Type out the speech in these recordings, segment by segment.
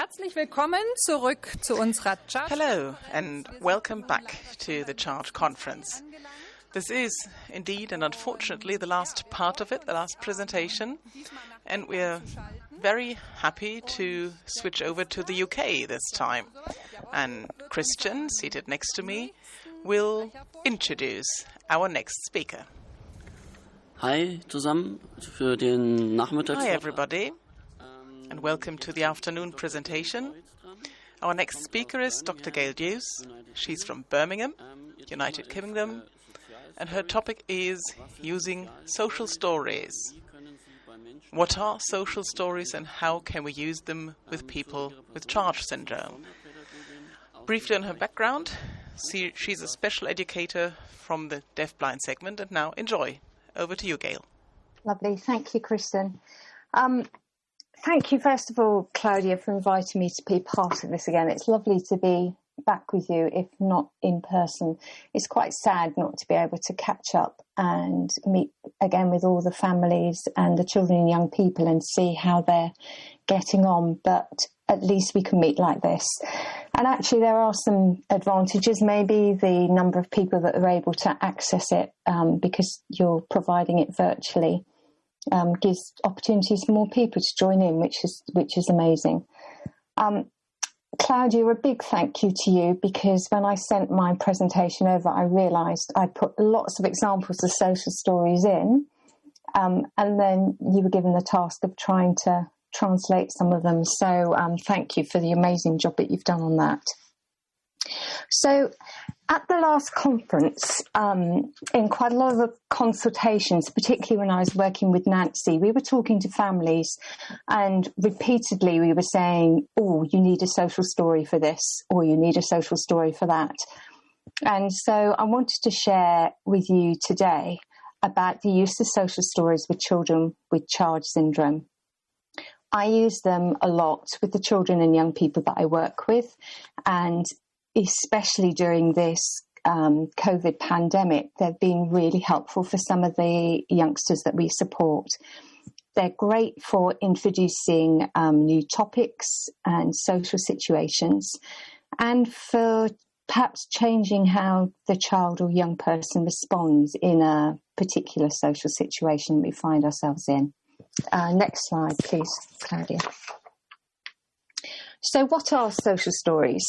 Herzlich willkommen zurück zu unserer Charge. Hello and welcome back to the CHARGE-Konferenz. This is indeed and unfortunately the last part of it, the last presentation, and we're very happy to switch over to the UK this time. And Christian, seated next to me, will introduce our next speaker. Hi zusammen für den Nachmittags. Hi everybody and welcome to the afternoon presentation. Our next speaker is Dr. Gail Deuce. She's from Birmingham, United Kingdom, and her topic is using social stories. What are social stories and how can we use them with people with CHARGE syndrome? Briefly on her background, she's a special educator from the deafblind segment, and now enjoy. Over to you, Gail. Lovely. Thank you, Kristen. Thank you, first of all, Claudia, for inviting me to be part of this again. It's lovely to be back with you, if not in person. It's quite sad not to be able to catch up and meet again with all the families and the children and young people and see how they're getting on. But at least we can meet like this. And actually, there are some advantages. Maybe the number of people that are able to access it because you're providing it virtually gives opportunities for more people to join in, which is amazing. Claudia, a big thank you to you, because when I sent my presentation over, I realised I put lots of examples of social stories in, and then you were given the task of trying to translate some of them. So thank you for the amazing job that you've done on that. So at the last conference, in quite a lot of the consultations, particularly when I was working with Nancy, we were talking to families and repeatedly we were saying, oh, you need a social story for this, or you need a social story for that. And so I wanted to share with you today about the use of social stories with children with CHARGE syndrome. I use them a lot with the children and young people that I work with, and especially during this COVID pandemic, they've been really helpful for some of the youngsters that we support. They're great for introducing new topics and social situations, and for perhaps changing how the child or young person responds in a particular social situation we find ourselves in. Next slide, please, Claudia. So what are social stories?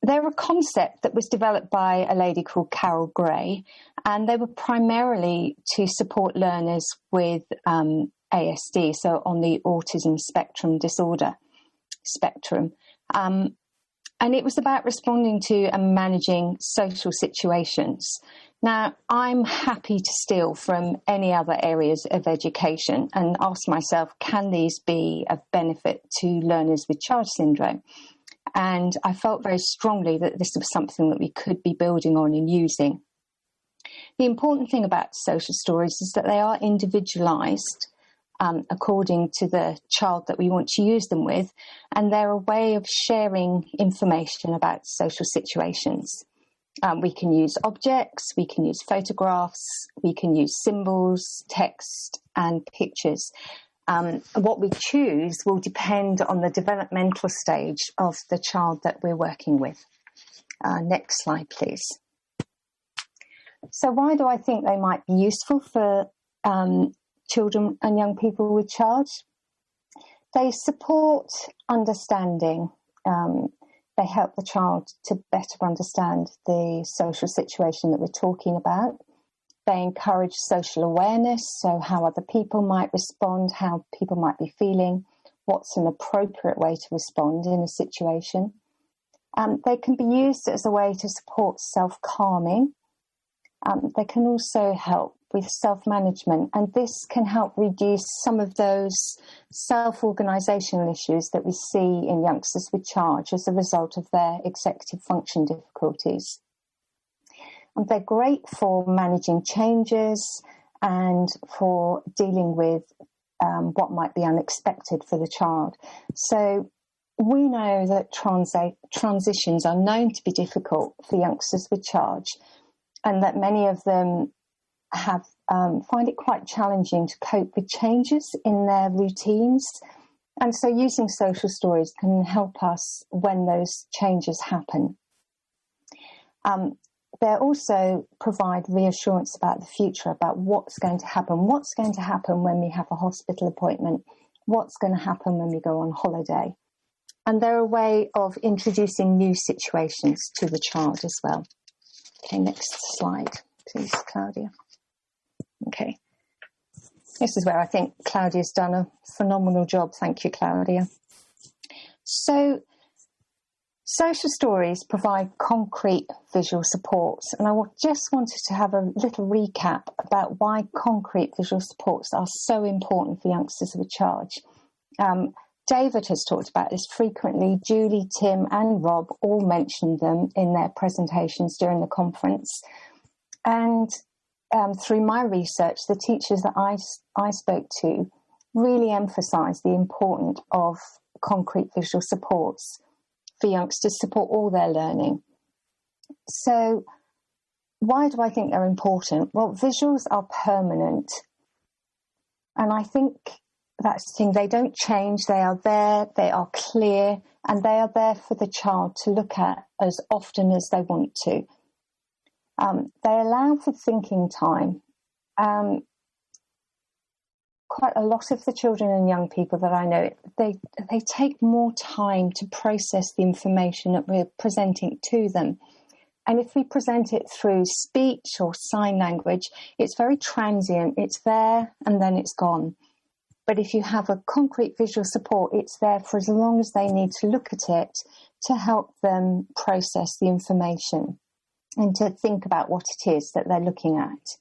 They're a concept that was developed by a lady called Carol Gray, and they were primarily to support learners with ASD, so on the autism spectrum disorder spectrum. And it was about responding to and managing social situations. Now, I'm happy to steal from any other areas of education and ask myself, can these be of benefit to learners with CHARGE syndrome? And I felt very strongly that this was something that we could be building on and using. The important thing about social stories is that they are individualised according to the child that we want to use them with, and they're a way of sharing information about social situations. We can use objects, we can use photographs, we can use symbols, text and pictures. What we choose will depend on the developmental stage of the child that we're working with. Next slide, please. So why do I think they might be useful for children and young people with CHARGE? They support understanding. They help the child to better understand the social situation that we're talking about. They encourage social awareness, so how other people might respond, how people might be feeling, what's an appropriate way to respond in a situation. They can be used as a way to support self-calming. They can also help with self-management, and this can help reduce some of those self-organisational issues that we see in youngsters with CHARGE as a result of their executive function difficulties. And they're great for managing changes and for dealing with what might be unexpected for the child. So we know that transitions are known to be difficult for youngsters with CHARGE, and that many of them find it quite challenging to cope with changes in their routines And so using social stories can help us when those changes happen. They also provide reassurance about the future, about what's going to happen. What's going to happen when we have a hospital appointment? What's going to happen when we go on holiday? And they're a way of introducing new situations to the child as well. Okay, next slide, please, Claudia. Okay. This is where I think Claudia's done a phenomenal job. Thank you, Claudia. So, social stories provide concrete visual supports, and I just wanted to have a little recap about why concrete visual supports are so important for youngsters with charge. David has talked about this frequently. Julie, Tim and Rob all mentioned them in their presentations during the conference. And through my research, the teachers that I spoke to really emphasised the importance of concrete visual supports for youngsters to support all their learning. So why do I think they're important? Well, visuals are permanent. And I think that's the thing, they don't change, they are there, they are clear, and they are there for the child to look at as often as they want to. They allow for thinking time. Quite a lot of the children and young people that I know, they take more time to process the information that we're presenting to them. And if we present it through speech or sign language, it's very transient. It's there and then it's gone. But if you have a concrete visual support, it's there for as long as they need to look at it to help them process the information and to think about what it is that they're looking at.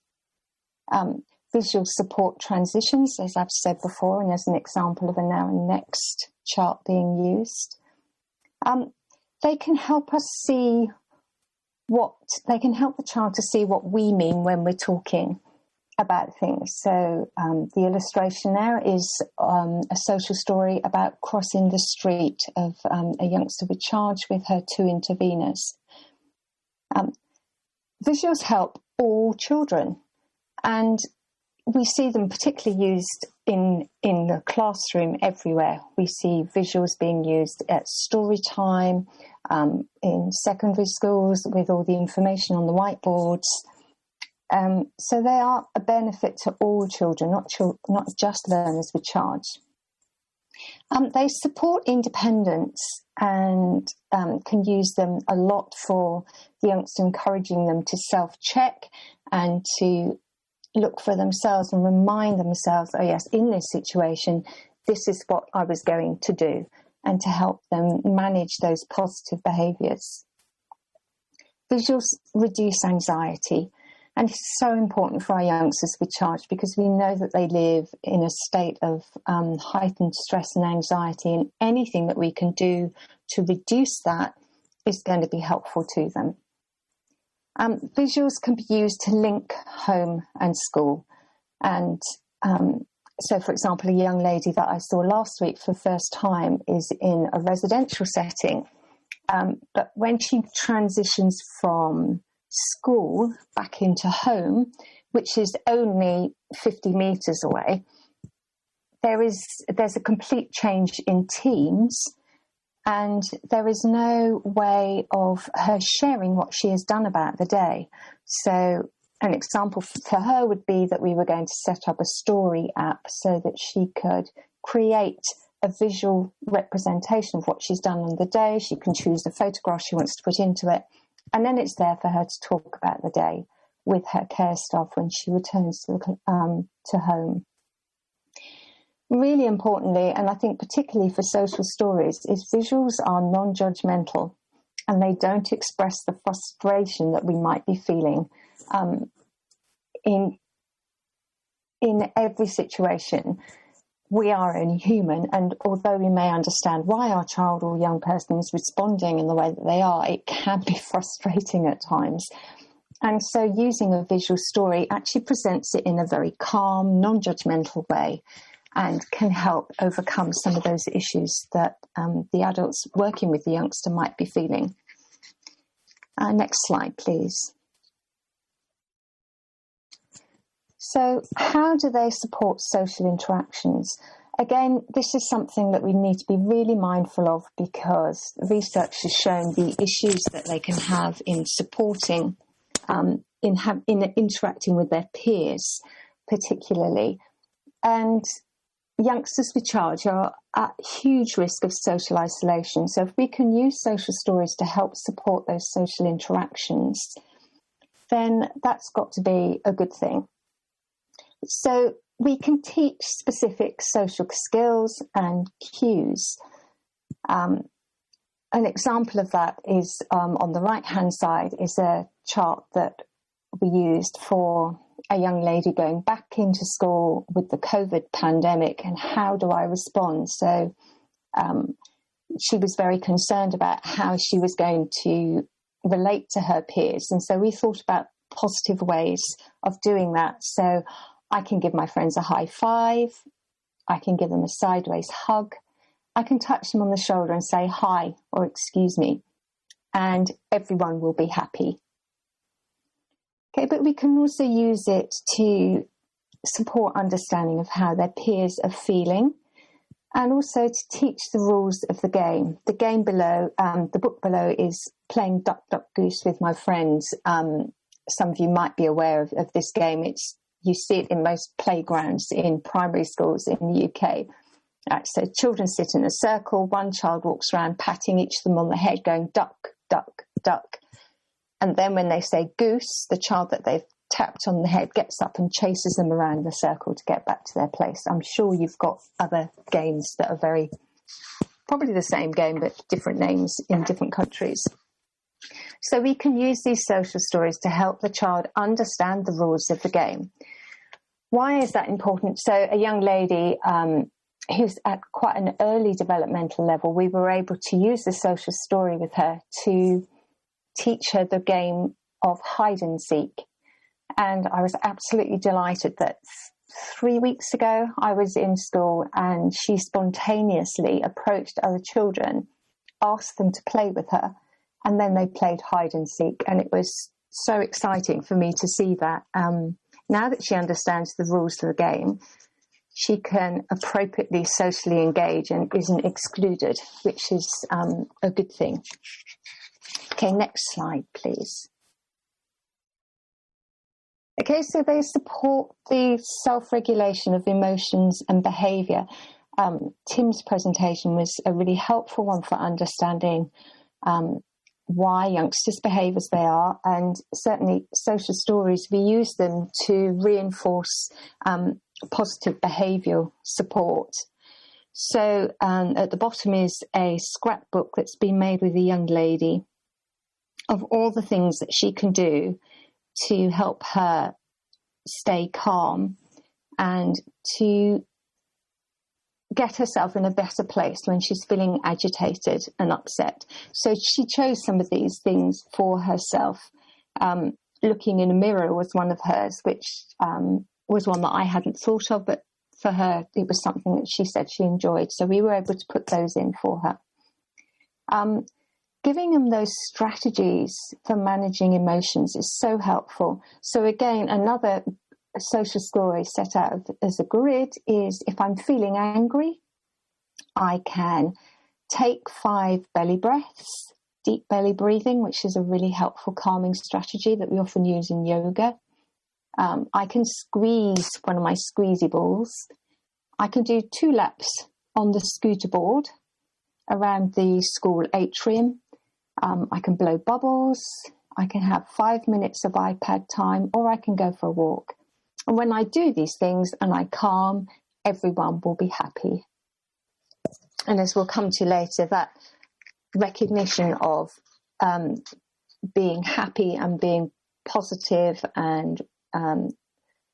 Visual support transitions, as I've said before, and as an example of a now and next chart being used. They can help us see they can help the child to see what we mean when we're talking about things. So the illustration there is a social story about crossing the street of a youngster with charge with her 2 interveners. Visuals help all children, and we see them particularly used in the classroom everywhere. We see visuals being used at story time, in secondary schools with all the information on the whiteboards. So they are a benefit to all children, not just learners with charge. They support independence and can use them a lot for the youngster, encouraging them to self-check and to look for themselves and remind themselves, oh yes, in this situation, this is what I was going to do, and to help them manage those positive behaviours. Visuals reduce anxiety, and it's so important for our youngsters with charge because we know that they live in a state of heightened stress and anxiety, and anything that we can do to reduce that is going to be helpful to them. Visuals can be used to link home and school. And so, for example, a young lady that I saw last week for the first time is in a residential setting. But when she transitions from school back into home, which is only 50 metres away, there's a complete change in teams. And there is no way of her sharing what she has done about the day. So an example for her would be that we were going to set up a story app so that she could create a visual representation of what she's done on the day. She can choose the photograph she wants to put into it. And then it's there for her to talk about the day with her care staff when she returns to home. Really importantly, and I think particularly for social stories, is visuals are non-judgmental and they don't express the frustration that we might be feeling in every situation. We are only human, and although we may understand why our child or young person is responding in the way that they are, it can be frustrating at times. And so using a visual story actually presents it in a very calm, non-judgmental way, and can help overcome some of those issues that the adults working with the youngster might be feeling. Next slide, please. So how do they support social interactions? Again, this is something that we need to be really mindful of, because research has shown the issues that they can have in supporting, in interacting with their peers, particularly. And youngsters with charge are at huge risk of social isolation. So if we can use social stories to help support those social interactions, then that's got to be a good thing. So we can teach specific social skills and cues. An example of that is on the right-hand side is a chart that we used for a young lady going back into school with the COVID pandemic, and how do I respond? So she was very concerned about how she was going to relate to her peers. And so we thought about positive ways of doing that. So I can give my friends a high five. I can give them a sideways hug. I can touch them on the shoulder and say hi or excuse me, and everyone will be happy. Okay, but we can also use it to support understanding of how their peers are feeling, and also to teach the rules of the game. The game below, the book below is Playing Duck, Duck, Goose with My Friends. Some of you might be aware of this game. You see it in most playgrounds in primary schools in the UK. So children sit in a circle, one child walks around patting each of them on the head, going duck, duck, duck. And then when they say goose, the child that they've tapped on the head gets up and chases them around the circle to get back to their place. I'm sure you've got other games that are probably the same game, but different names in different countries. So we can use these social stories to help the child understand the rules of the game. Why is that important? So a young lady who's at quite an early developmental level, we were able to use the social story with her to teach her the game of hide and seek. And I was absolutely delighted that 3 weeks ago I was in school and she spontaneously approached other children, asked them to play with her, and then they played hide and seek. And it was so exciting for me to see that. Now that she understands the rules of the game, she can appropriately socially engage and isn't excluded, which is a good thing. Okay, next slide, please. Okay, so they support the self-regulation of emotions and behaviour. Tim's presentation was a really helpful one for understanding why youngsters behave as they are, and certainly social stories, we use them to reinforce positive behavioural support. So at the bottom is a scrapbook that's been made with a young lady of all the things that she can do to help her stay calm and to get herself in a better place when she's feeling agitated and upset. So she chose some of these things for herself. Looking in a mirror was one of hers, which was one that I hadn't thought of, but for her, it was something that she said she enjoyed. So we were able to put those in for her. Giving them those strategies for managing emotions is so helpful. So again, another social story set out as a grid is, if I'm feeling angry, I can take 5 belly breaths, deep belly breathing, which is a really helpful calming strategy that we often use in yoga. I can squeeze one of my squeezy balls. I can do 2 laps on the scooter board around the school atrium. I can blow bubbles. I can have 5 minutes of iPad time, or I can go for a walk. And when I do these things and I calm, everyone will be happy. And as we'll come to later, that recognition of being happy and being positive and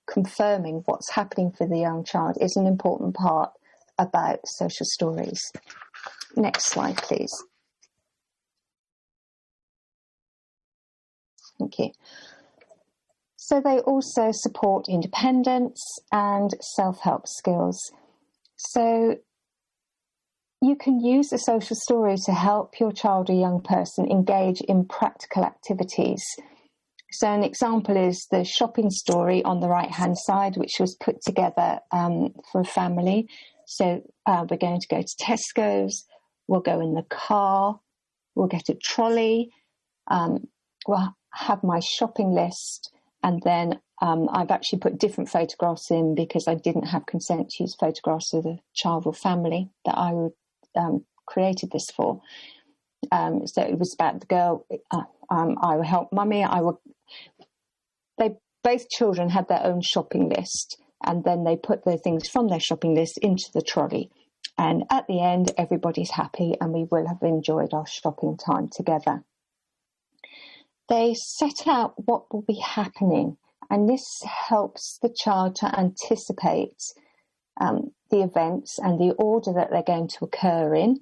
confirming what's happening for the young child is an important part about social stories. Next slide, please. Thank you. So they also support independence and self-help skills. So you can use a social story to help your child or young person engage in practical activities. So an example is the shopping story on the right-hand side, which was put together for a family. So we're going to go to Tesco's, we'll go in the car, we'll get a trolley, we'll have my shopping list, and then I've actually put different photographs in because I didn't have consent to use photographs of the child or family that I created this for. So it was about the girl, I will help mummy, both children had their own shopping list, and then they put the things from their shopping list into the trolley. And at the end, everybody's happy and we will have enjoyed our shopping time together. They set out what will be happening, and this helps the child to anticipate the events and the order that they're going to occur in.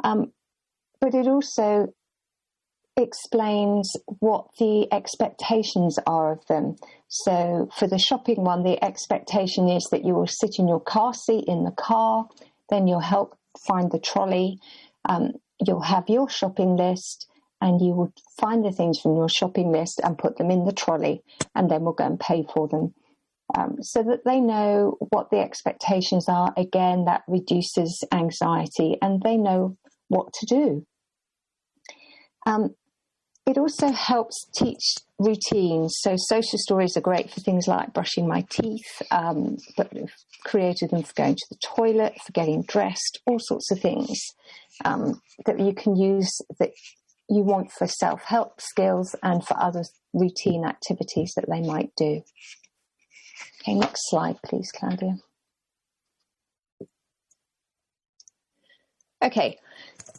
But it also explains what the expectations are of them. So for the shopping one, the expectation is that you will sit in your car seat in the car, then you'll help find the trolley, you'll have your shopping list, and you will find the things from your shopping list and put them in the trolley, and then we'll go and pay for them. So that they know what the expectations are. Again, that reduces anxiety and they know what to do. It also helps teach routines. So social stories are great for things like brushing my teeth, but we've created them for going to the toilet, for getting dressed, all sorts of things that you can use that you want for self-help skills and for other routine activities that they might do. Okay, next slide, please, Claudia. Okay,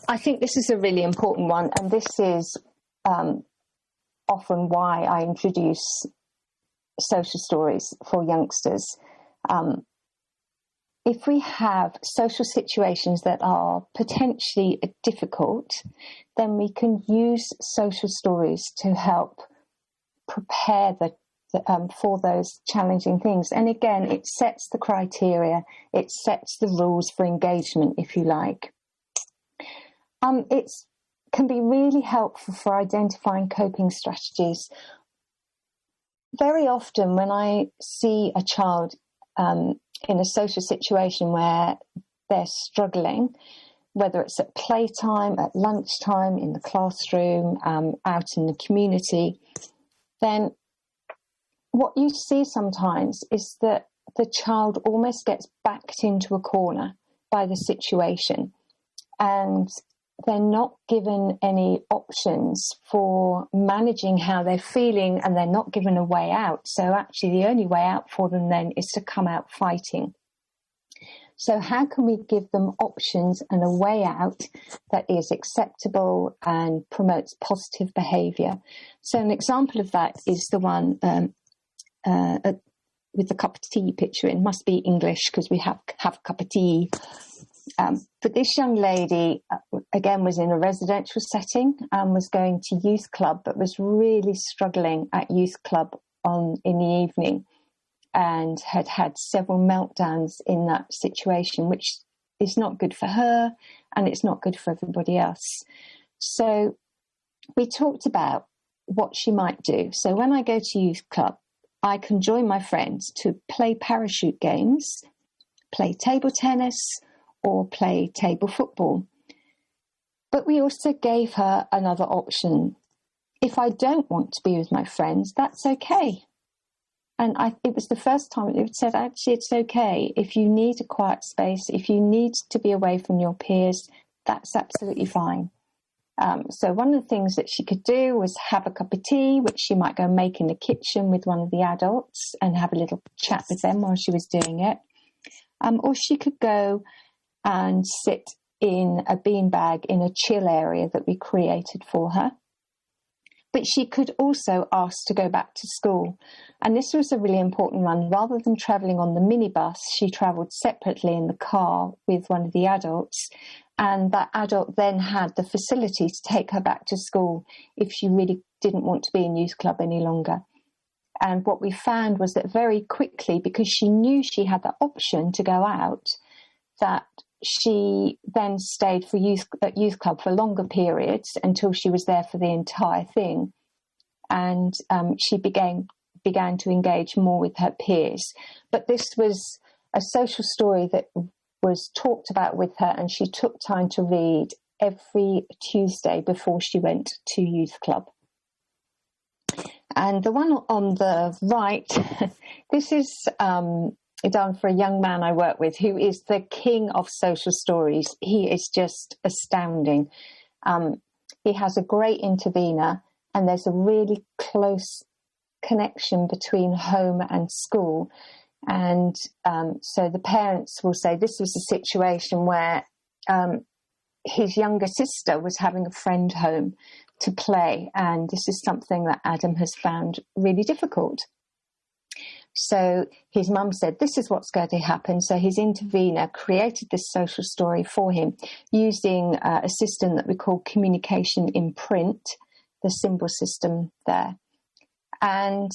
I think this is a really important one, and this is often why I introduce social stories for youngsters. If we have social situations that are potentially difficult, then we can use social stories to help prepare for those challenging things. And again, it sets the criteria, it sets the rules for engagement, if you like. It can be really helpful for identifying coping strategies. Very often when I see a child in a social situation where they're struggling, whether it's at playtime, at lunchtime, in the classroom, out in the community, then what you see sometimes is that the child almost gets backed into a corner by the situation, and they're not given any options for managing how they're feeling, and they're not given a way out. So actually the only way out for them then is to come out fighting. So how can we give them options and a way out that is acceptable and promotes positive behaviour? So an example of that is the one with the cup of tea picture. It must be English because we have a cup of tea. But this young lady, again, was in a residential setting and was going to youth club, but was really struggling at youth club in the evening, and had had several meltdowns in that situation, which is not good for her and it's not good for everybody else. So we talked about what she might do. So when I go to youth club, I can join my friends to play parachute games, play table tennis, or play table football. But we also gave her another option. If I don't want to be with my friends, that's okay. And it was the first time it said, actually, it's okay. If you need a quiet space, if you need to be away from your peers, that's absolutely fine. So one of the things that she could do was have a cup of tea, which she might go make in the kitchen with one of the adults and have a little chat with them while she was doing it. Or she could go and sit in a beanbag in a chill area that we created for her. But she could also ask to go back to school. And this was a really important one. Rather than travelling on the minibus, she travelled separately in the car with one of the adults. And that adult then had the facility to take her back to school if she really didn't want to be in youth club any longer. And what we found was that very quickly, because she knew she had the option to go out, that she then stayed at youth club for longer periods until she was there for the entire thing. And she began to engage more with her peers. But this was a social story that was talked about with her, and she took time to read every Tuesday before she went to youth club. And the one on the right, this is done for a young man I work with who is the king of social stories. He is just astounding. He has a great intervener, and there's a really close connection between home and school. And so the parents will say this was a situation where his younger sister was having a friend home to play, and this is something that Adam has found really difficult. So his mum said, this is what's going to happen. So his intervener created this social story for him using a system that we call communication in print, the symbol system there. And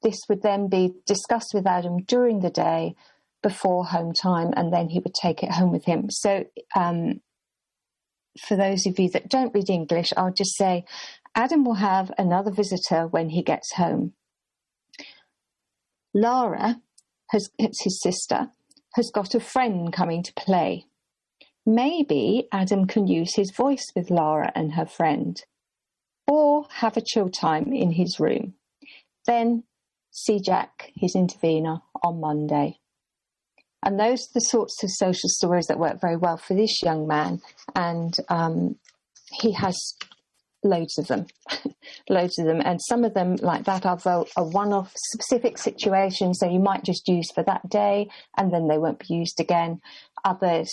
this would then be discussed with Adam during the day before home time, and then he would take it home with him. So for those of you that don't read English, I'll just say Adam will have another visitor when he gets home. Lara, it's his sister, has got a friend coming to play. Maybe Adam can use his voice with Lara and her friend, or have a chill time in his room. Then see Jack, his intervener, on Monday. And those are the sorts of social stories that work very well for this young man. And he has loads of them, loads of them. And some of them like that are a one-off specific situation. So you might just use for that day and then they won't be used again. Others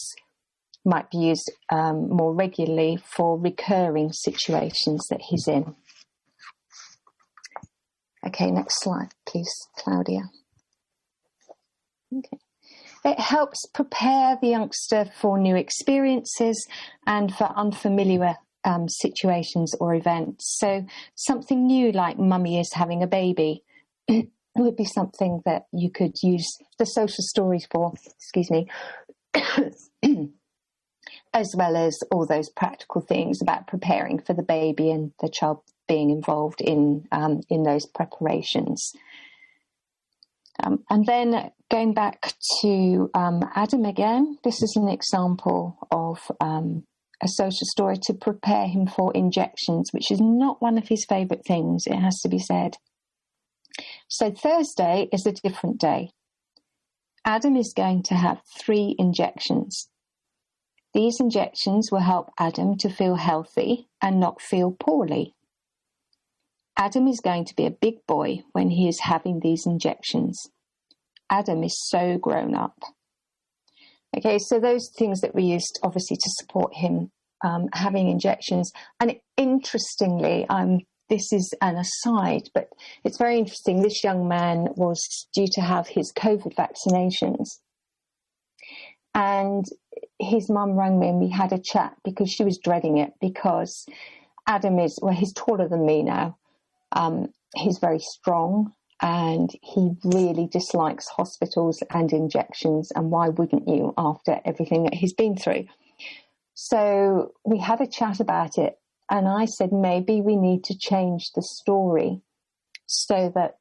might be used more regularly for recurring situations that he's in. Okay, next slide, please, Claudia. Okay. It helps prepare the youngster for new experiences and for unfamiliar situations or events. So something new like mummy is having a baby would be something that you could use the social stories for, as well as all those practical things about preparing for the baby and the child being involved in those preparations. And then going back to Adam again, this is an example of a social story to prepare him for injections, which is not one of his favourite things, it has to be said. So Thursday is a different day. Adam is going to have 3 injections. These injections will help Adam to feel healthy and not feel poorly. Adam is going to be a big boy when he is having these injections. Adam is so grown up. Okay, so those things that we used obviously to support him having injections. And interestingly, this is an aside, but it's very interesting. This young man was due to have his COVID vaccinations. And his mum rang me and we had a chat because she was dreading it because Adam he's taller than me now. He's very strong and he really dislikes hospitals and injections. And why wouldn't you after everything that he's been through? So we had a chat about it. And I said, maybe we need to change the story so that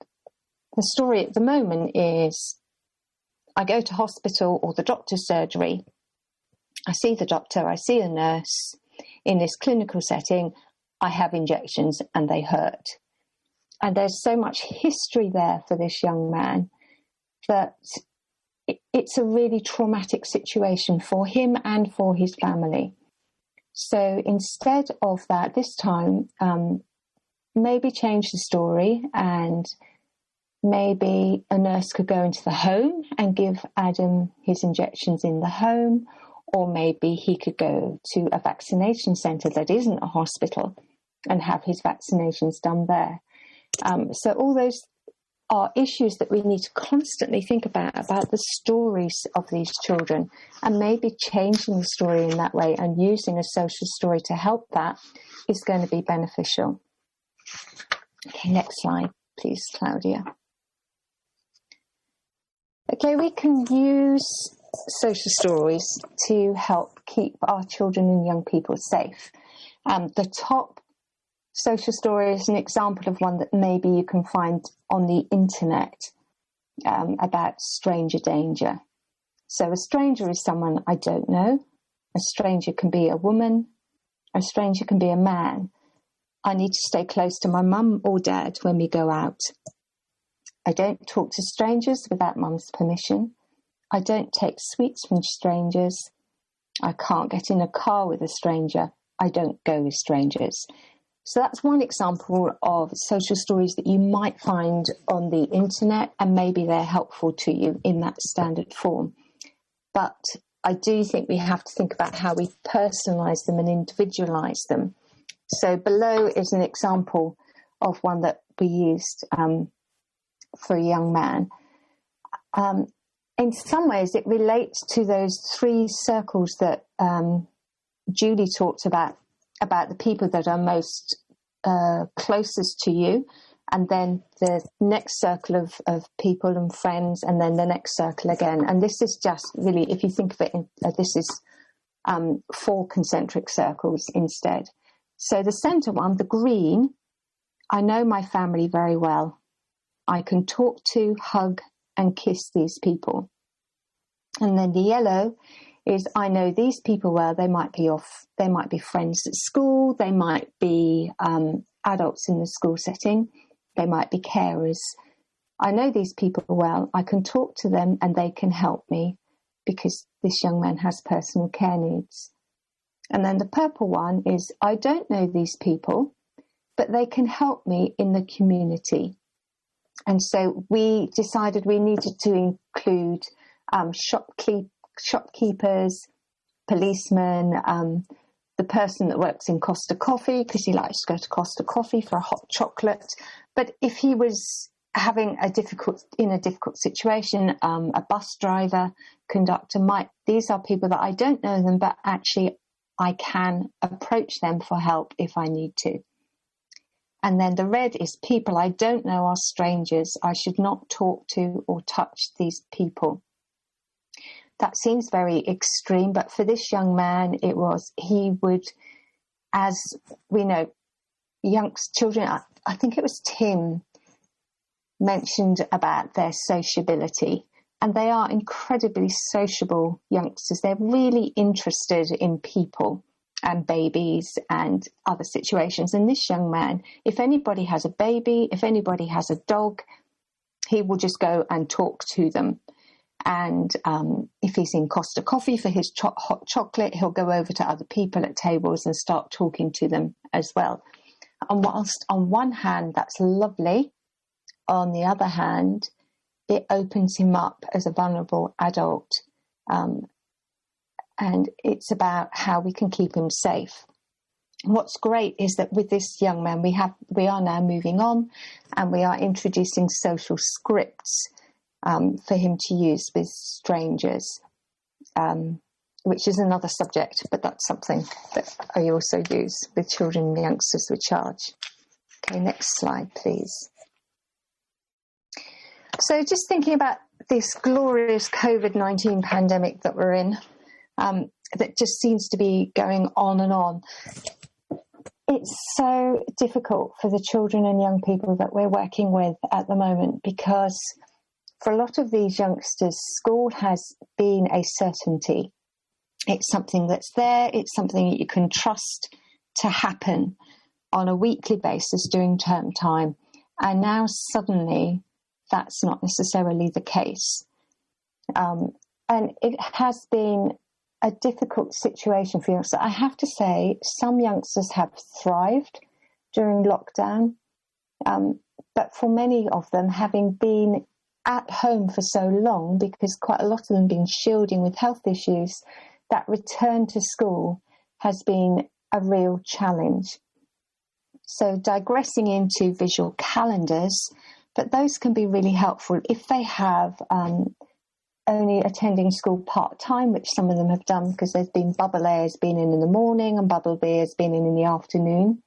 the story at the moment is I go to hospital or the doctor's surgery. I see the doctor, I see a nurse. In this clinical setting, I have injections and they hurt. And there's so much history there for this young man that it's a really traumatic situation for him and for his family. So instead of that, this time, maybe change the story and maybe a nurse could go into the home and give Adam his injections in the home, or maybe he could go to a vaccination centre that isn't a hospital and have his vaccinations done there. So all those are issues that we need to constantly think about the stories of these children, and maybe changing the story in that way and using a social story to help that is going to be beneficial. Okay, next slide, please, Claudia. Okay, we can use social stories to help keep our children and young people safe. The top social story is an example of one that maybe you can find on the internet about stranger danger. So a stranger is someone I don't know. A stranger can be a woman. A stranger can be a man. I need to stay close to my mum or dad when we go out. I don't talk to strangers without mum's permission. I don't take sweets from strangers. I can't get in a car with a stranger. I don't go with strangers. So that's one example of social stories that you might find on the internet, and maybe they're helpful to you in that standard form. But I do think we have to think about how we personalise them and individualise them. So below is an example of one that we used for a young man. In some ways, it relates to those 3 circles that Julie talked about the people that are most closest to you, and then the next circle of people and friends, and then the next circle again. And this is just really, if you think of it, this is 4 concentric circles instead. So the centre one, the green, I know my family very well. I can talk to, hug, and kiss these people. And then the yellow is I know these people well. They might be friends at school. They might be adults in the school setting. They might be carers. I know these people well. I can talk to them and they can help me because this young man has personal care needs. And then the purple one is I don't know these people, but they can help me in the community. And so we decided we needed to include shopkeepers, policemen, the person that works in Costa Coffee because he likes to go to Costa Coffee for a hot chocolate. But if he was having a difficult situation, a bus driver, conductor, these are people that I don't know them, but actually I can approach them for help if I need to. And then the red is people I don't know are strangers. I should not talk to or touch these people. That seems very extreme, but for this young man, he would, as we know, children, I think it was Tim, mentioned about their sociability. And they are incredibly sociable youngsters. They're really interested in people and babies and other situations. And this young man, if anybody has a baby, if anybody has a dog, he will just go and talk to them. And if he's in Costa Coffee for his hot chocolate, he'll go over to other people at tables and start talking to them as well. And whilst on one hand, that's lovely, on the other hand, it opens him up as a vulnerable adult. And it's about how we can keep him safe. What's great is that with this young man, we are now moving on and we are introducing social scripts for him to use with strangers, which is another subject, but that's something that I also use with children and youngsters with Charge. Okay, next slide, please. So just thinking about this glorious COVID-19 pandemic that we're in, that just seems to be going on and on. It's so difficult for the children and young people that we're working with at the moment because for a lot of these youngsters, school has been a certainty. It's something that's there. It's something that you can trust to happen on a weekly basis during term time. And now suddenly that's not necessarily the case. And it has been a difficult situation for youngsters. I have to say, some youngsters have thrived during lockdown, but for many of them, having been at home for so long, because quite a lot of them have been shielding with health issues, that return to school has been a real challenge. So digressing into visual calendars, but those can be really helpful if they have only attending school part-time, which some of them have done because there's been Bubble A has been in the morning and Bubble B has been in the afternoon.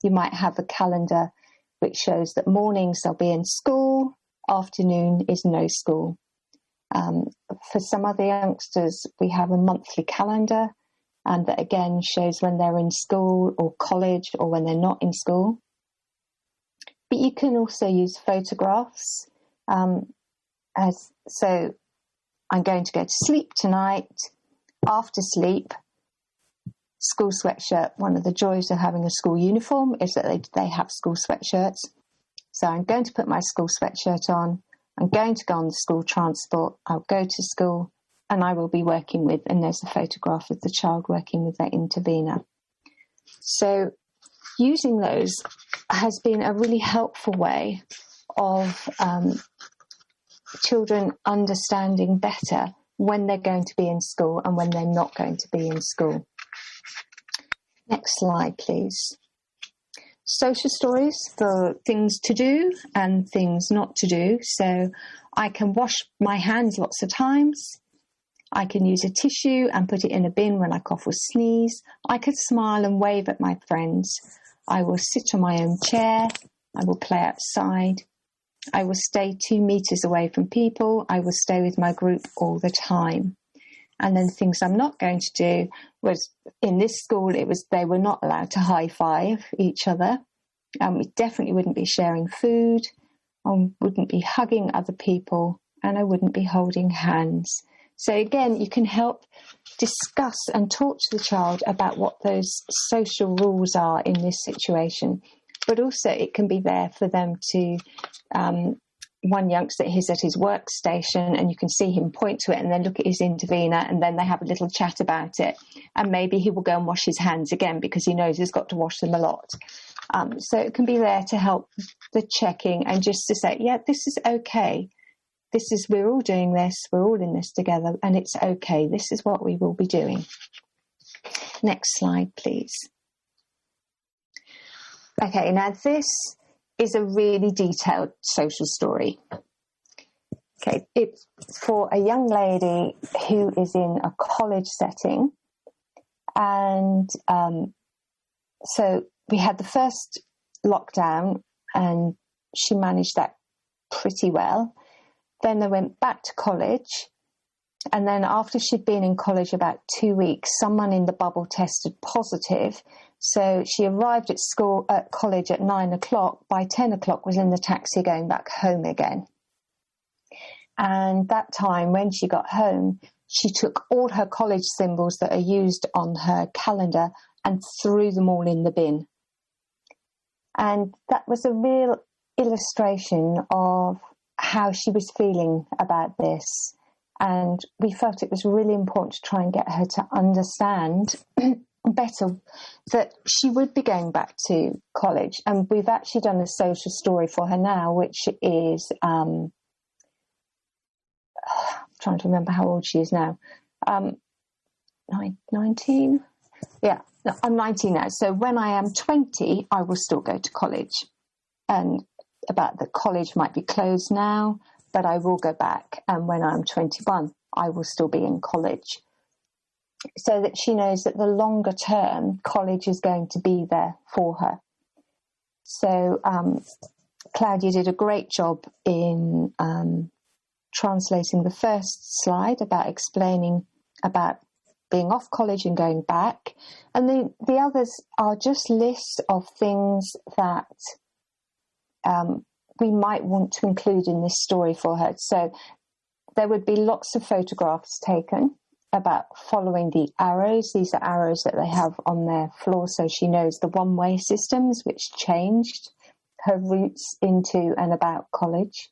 You might have a calendar which shows that mornings they'll be in school, afternoon is no school. For some other youngsters, we have a monthly calendar and that again shows when they're in school or college or when they're not in school. But you can also use photographs. I'm going to go to sleep tonight. After sleep, school sweatshirt. One of the joys of having a school uniform is that they have school sweatshirts. So I'm going to put my school sweatshirt on. I'm going to go on the school transport. I'll go to school and I will be working with, and there's a photograph of the child working with their intervener. So using those has been a really helpful way of children understanding better when they're going to be in school and when they're not going to be in school. Next slide, please. Social stories for things to do and things not to do. So I can wash my hands lots of times. I can use a tissue and put it in a bin when I cough or sneeze. I could smile and wave at my friends. I will sit on my own chair. I will play outside. I will stay 2 meters away from people. I will stay with my group all the time. And then things I'm not going to do was, in this school, they were not allowed to high five each other. We definitely wouldn't be sharing food. I wouldn't be hugging other people, and I wouldn't be holding hands. So again, you can help discuss and talk to the child about what those social rules are in this situation. But also it can be there for them to, one youngster is at his workstation and you can see him point to it and then look at his intervener and then they have a little chat about it. And maybe he will go and wash his hands again because he knows he's got to wash them a lot. So it can be there to help the checking and just to say, yeah, this is okay. We're all doing this. We're all in this together and it's okay. This is what we will be doing. Next slide, please. Okay, now this is a really detailed social story. Okay, it's for a young lady who is in a college setting. And so we had the first lockdown and she managed that pretty well. Then they went back to college. And then after she'd been in college about 2 weeks, someone in the bubble tested positive. So she arrived at college at 9 o'clock. By 10 o'clock was in the taxi going back home again. And that time when she got home, she took all her college symbols that are used on her calendar and threw them all in the bin. And that was a real illustration of how she was feeling about this. And we felt it was really important to try and get her to understand better that she would be going back to college. And we've actually done a social story for her now, which is, I'm trying to remember how old she is now. 19? Yeah, I'm 19 now. So when I am 20, I will still go to college. And about that college might be closed now, but I will go back. And when I'm 21, I will still be in college. So that she knows that the longer term, college is going to be there for her. So Claudia did a great job in translating the first slide about explaining about being off college and going back. And the others are just lists of things that we might want to include in this story for her. So there would be lots of photographs taken about following the arrows. These are arrows that they have on their floor, so she knows the one-way systems, which changed her routes into and about college.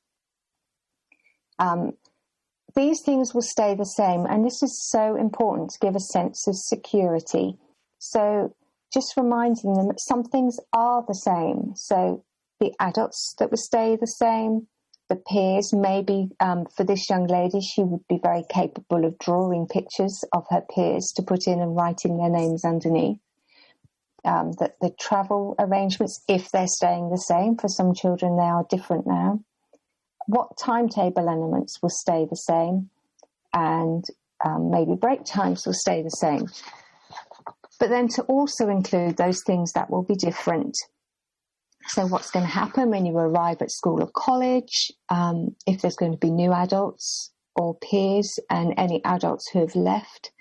These things will stay the same, and this is so important to give a sense of security. So just reminding them that some things are the same. So the adults that will stay the same, the peers, maybe for this young lady, she would be very capable of drawing pictures of her peers to put in and writing their names underneath. The travel arrangements, if they're staying the same, for some children they are different now. What timetable elements will stay the same, and maybe break times will stay the same. But then to also include those things that will be different. So what's going to happen when you arrive at school or college, if there's going to be new adults or peers and any adults who have left,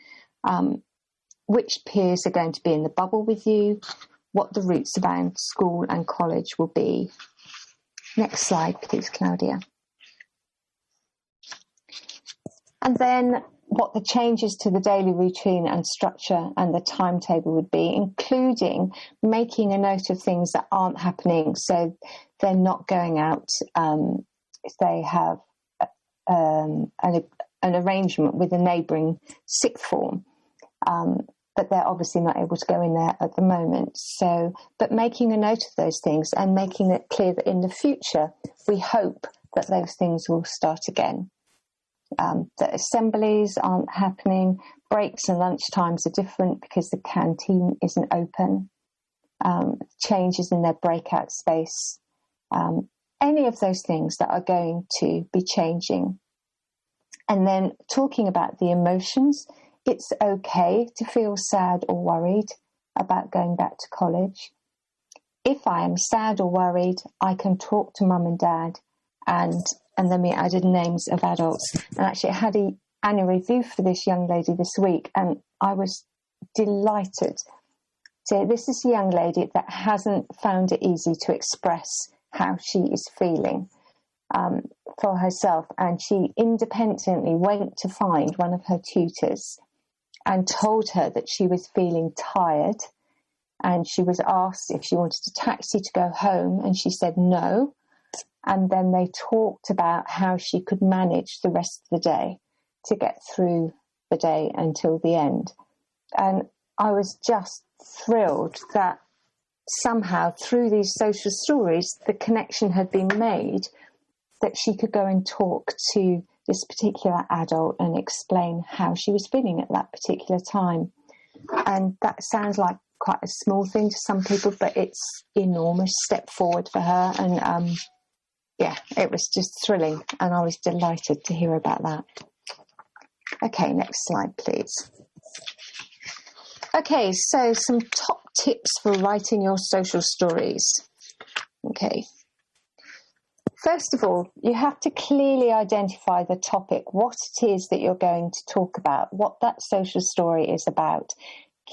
which peers are going to be in the bubble with you, what the routes around school and college will be. Next slide, please, Claudia. And then what the changes to the daily routine and structure and the timetable would be, including making a note of things that aren't happening. So they're not going out if they have an arrangement with a neighbouring sixth form. But they're obviously not able to go in there at the moment. So, but making a note of those things and making it clear that in the future, we hope that those things will start again. That assemblies aren't happening, breaks and lunch times are different because the canteen isn't open, changes in their breakout space, any of those things that are going to be changing. And then talking about the emotions, it's okay to feel sad or worried about going back to college. If I am sad or worried, I can talk to mum and dad, and then we added names of adults. And actually I had an annual review for this young lady this week, and I was delighted. So this is a young lady that hasn't found it easy to express how she is feeling for herself, and she independently went to find one of her tutors and told her that she was feeling tired, and she was asked if she wanted a taxi to go home, and she said no. And then they talked about how she could manage the rest of the day to get through the day until the end. And I was just thrilled that somehow through these social stories, the connection had been made that she could go and talk to this particular adult and explain how she was feeling at that particular time. And that sounds like quite a small thing to some people, but it's an enormous step forward for her. And yeah, it was just thrilling, and I was delighted to hear about that. Okay, next slide, please. Okay, so some top tips for writing your social stories. Okay. First of all, you have to clearly identify the topic, what it is that you're going to talk about, what that social story is about.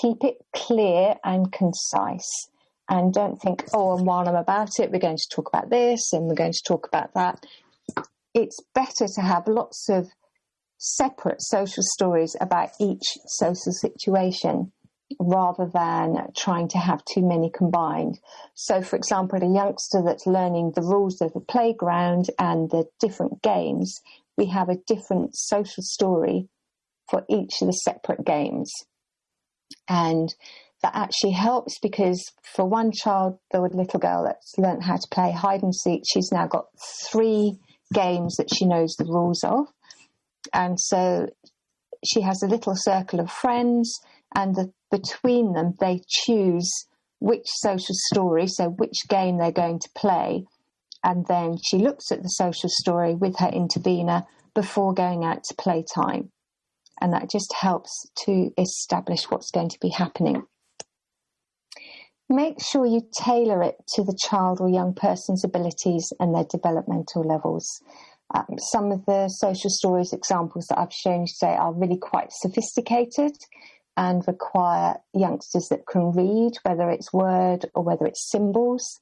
Keep it clear and concise. And don't think, oh, and while I'm about it, we're going to talk about this and we're going to talk about that. It's better to have lots of separate social stories about each social situation rather than trying to have too many combined. So, for example, a youngster that's learning the rules of the playground and the different games, we have a different social story for each of the separate games. And that actually helps because for one child, the little girl that's learned how to play hide and seek, she's now got 3 games that she knows the rules of. And so she has a little circle of friends, and between them, they choose which social story, so which game they're going to play. And then she looks at the social story with her intervener before going out to playtime. And that just helps to establish what's going to be happening. Make sure you tailor it to the child or young person's abilities and their developmental levels. Some of the social stories examples that I've shown you today are really quite sophisticated and require youngsters that can read, whether it's word or whether it's symbols.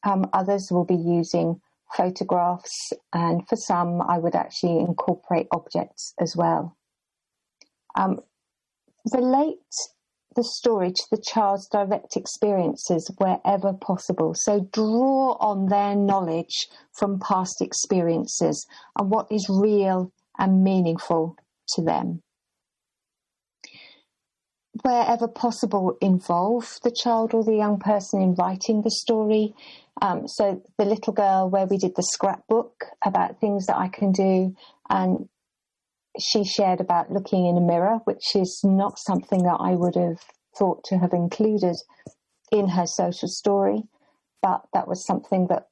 Others will be using photographs, and for some I would actually incorporate objects as well. Relate the story to the child's direct experiences wherever possible. So draw on their knowledge from past experiences and what is real and meaningful to them. Wherever possible, involve the child or the young person in writing the story. So the little girl where we did the scrapbook about things that I can do, and she shared about looking in a mirror, which is not something that I would have thought to have included in her social story, but that was something that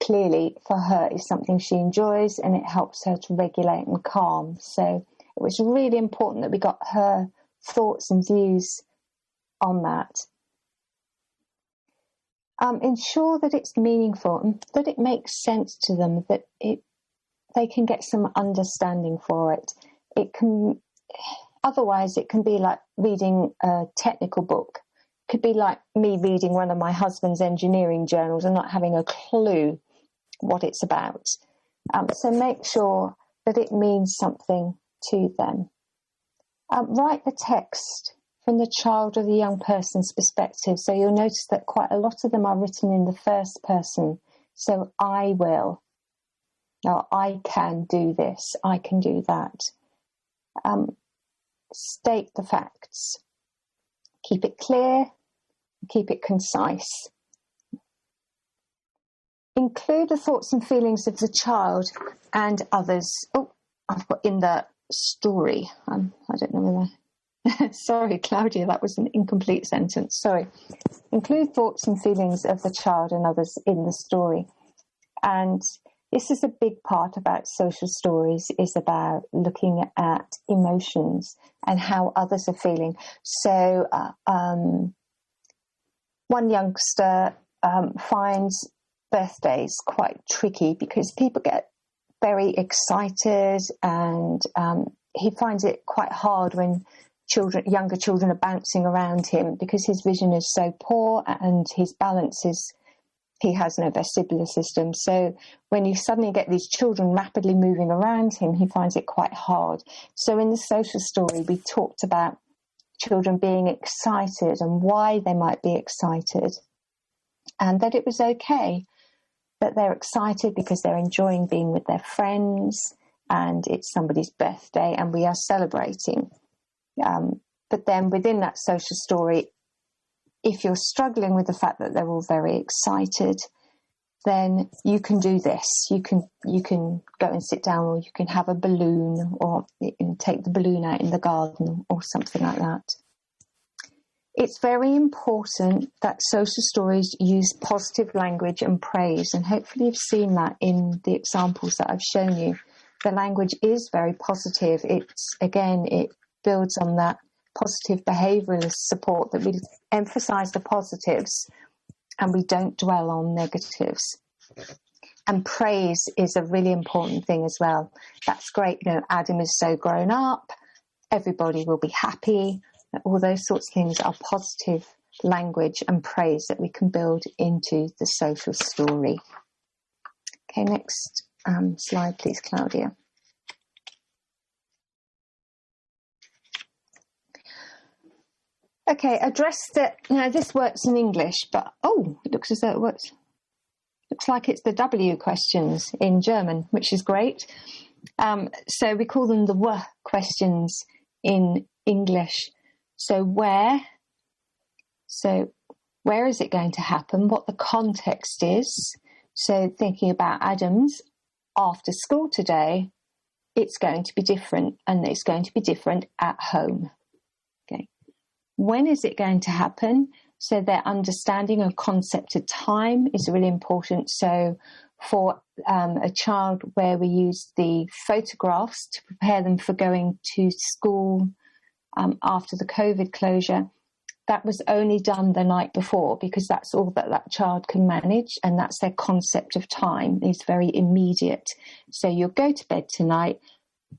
clearly for her is something she enjoys, and it helps her to regulate and calm. So it was really important that we got her thoughts and views on that. Ensure that it's meaningful and that it makes sense to them, that they can get some understanding for it. Otherwise it can be like reading a technical book. It could be like me reading one of my husband's engineering journals and not having a clue what it's about. So make sure that it means something to them. Write the text from the child or the young person's perspective. So you'll notice that quite a lot of them are written in the first person. So I will. Now, I can do this. I can do that. State the facts. Keep it clear. Keep it concise. Include the thoughts and feelings of the child and others. Oh, I've got in the story. I don't know whether... Sorry, Claudia, that was an incomplete sentence. Sorry. Include thoughts and feelings of the child and others in the story. And this is a big part about social stories, is about looking at emotions and how others are feeling. So one youngster finds birthdays quite tricky because people get very excited, and he finds it quite hard when younger children are bouncing around him because his vision is so poor and his balance is, he has no vestibular system. So when you suddenly get these children rapidly moving around him, he finds it quite hard. So in the social story, we talked about children being excited and why they might be excited, and that it was okay that they're excited because they're enjoying being with their friends and it's somebody's birthday and we are celebrating. But then within that social story, if you're struggling with the fact that they're all very excited, then you can do this. You can go and sit down, or you can have a balloon, or you can take the balloon out in the garden or something like that. It's very important that social stories use positive language and praise, and hopefully you've seen that in the examples that I've shown you. The language is very positive. It builds on that positive behaviouralist support, that we emphasise the positives and we don't dwell on negatives. And praise is a really important thing as well. That's great. Adam is so grown up. Everybody will be happy. All those sorts of things are positive language and praise that we can build into the social story. Okay, next slide, please, Claudia. Okay, address that. Now, this works in English, but it looks as though it works. Looks like it's the W questions in German, which is great. So we call them the W questions in English. So where is it going to happen? What the context is. So thinking about Adam's after school today, it's going to be different, and it's going to be different at home. Okay. When is it going to happen? So their understanding of concept of time is really important. So for a child where we use the photographs to prepare them for going to school after the COVID closure, that was only done the night before because that's all that child can manage, and that's their concept of time is very immediate. So you'll go to bed tonight.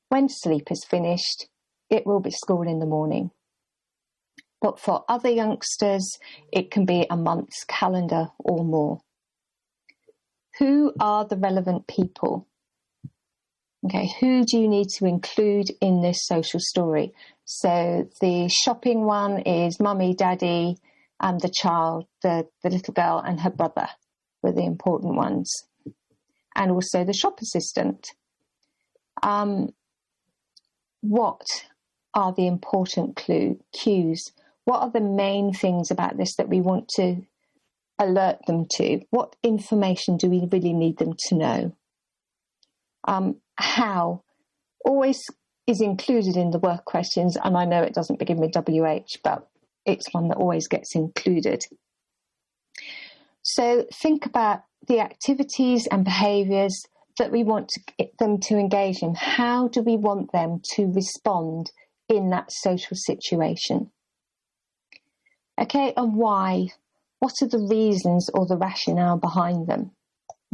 When sleep is finished, it will be school in the morning. But for other youngsters, it can be a month's calendar or more. Who are the relevant people? Okay, who do you need to include in this social story? So the shopping one is mummy, daddy, and the child, the little girl and her brother were the important ones. And also the shop assistant. What are the important cues? What are the main things about this that we want to alert them to? What information do we really need them to know? How always is included in the work questions, and I know it doesn't begin with WH, but it's one that always gets included. So think about the activities and behaviours that we want them to engage in. How do we want them to respond in that social situation? Okay, and why? What are the reasons or the rationale behind them?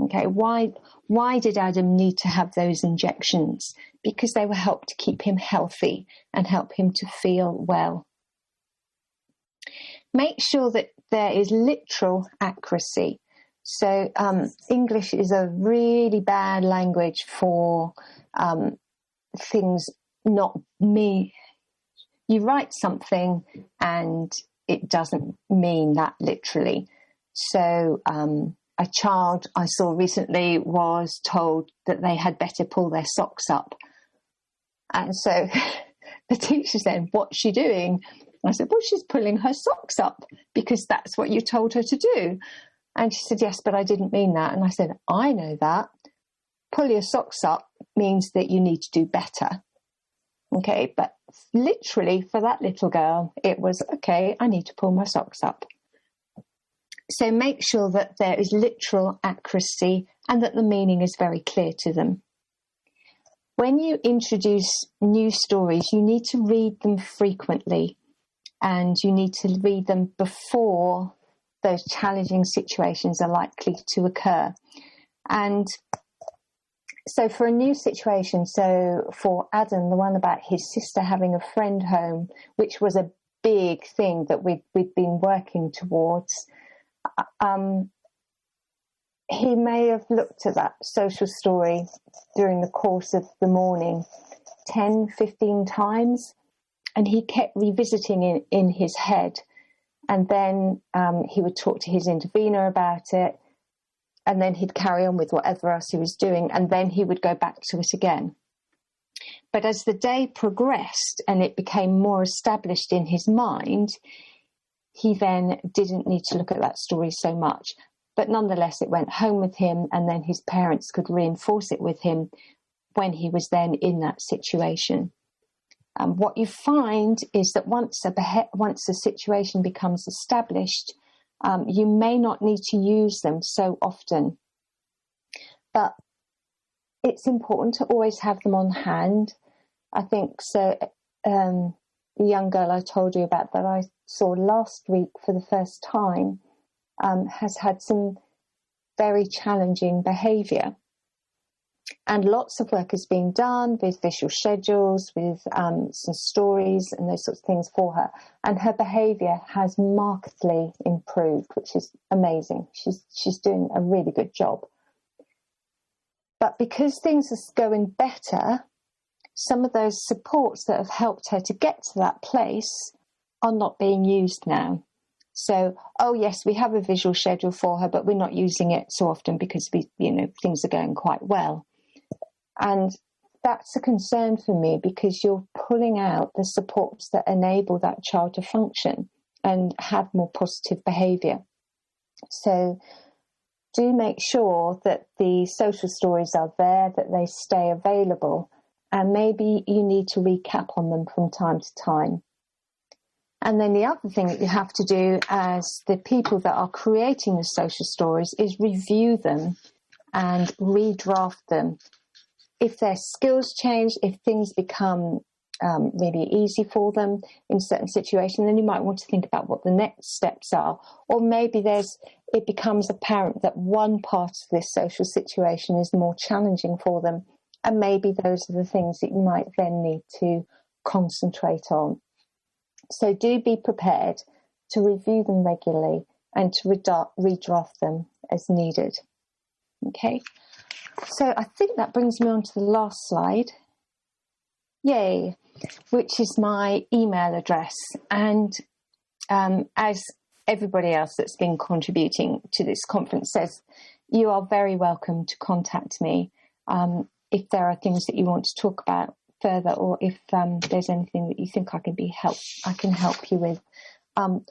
Okay, why did Adam need to have those injections? Because they will help to keep him healthy and help him to feel well. Make sure that there is literal accuracy. So English is a really bad language for things not me. You write something and it doesn't mean that literally. So a child I saw recently was told that they had better pull their socks up. And so the teacher said, "What's she doing?" I said, "Well, she's pulling her socks up because that's what you told her to do." And she said, "Yes, but I didn't mean that." And I said, "I know that. Pull your socks up means that you need to do better." Okay, but literally for that little girl, it was, okay, I need to pull my socks up. So make sure that there is literal accuracy and that the meaning is very clear to them. When you introduce new stories, you need to read them frequently, and you need to read them before those challenging situations are likely to occur. And so for a new situation, so for Adam, the one about his sister having a friend home, which was a big thing that we'd been working towards, he may have looked at that social story during the course of the morning 10, 15 times, and he kept revisiting it in his head. And then he would talk to his intervener about it, and then he'd carry on with whatever else he was doing, and then he would go back to it again. But as the day progressed and it became more established in his mind, he then didn't need to look at that story so much. But nonetheless, it went home with him, and then his parents could reinforce it with him when he was then in that situation. What you find is that once a situation becomes established, you may not need to use them so often. But it's important to always have them on hand. I think so. The young girl I told you about that I saw last week for the first time has had some very challenging behaviour. And lots of work is being done with visual schedules, with some stories and those sorts of things for her. And her behaviour has markedly improved, which is amazing. She's doing a really good job. But because things are going better, some of those supports that have helped her to get to that place are not being used now. So, oh yes, we have a visual schedule for her, but we're not using it so often because things are going quite well. And that's a concern for me, because you're pulling out the supports that enable that child to function and have more positive behaviour. So do make sure that the social stories are there, that they stay available, and maybe you need to recap on them from time to time. And then the other thing that you have to do as the people that are creating the social stories is review them and redraft them. If their skills change, if things become really easy for them in certain situations, then you might want to think about what the next steps are. Or maybe it becomes apparent that one part of this social situation is more challenging for them, and maybe those are the things that you might then need to concentrate on. So do be prepared to review them regularly and to redraft them as needed. Okay, so I think that brings me on to the last slide. Yay, which is my email address. And as everybody else that's been contributing to this conference says, you are very welcome to contact me if there are things that you want to talk about further, or if there's anything that you think I can help you with.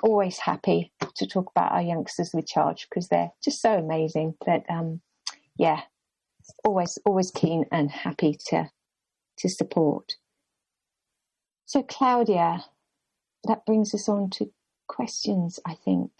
Always happy to talk about our youngsters with Charge, because they're just so amazing that always keen and happy to support. So Claudia, that brings us on to questions, I think.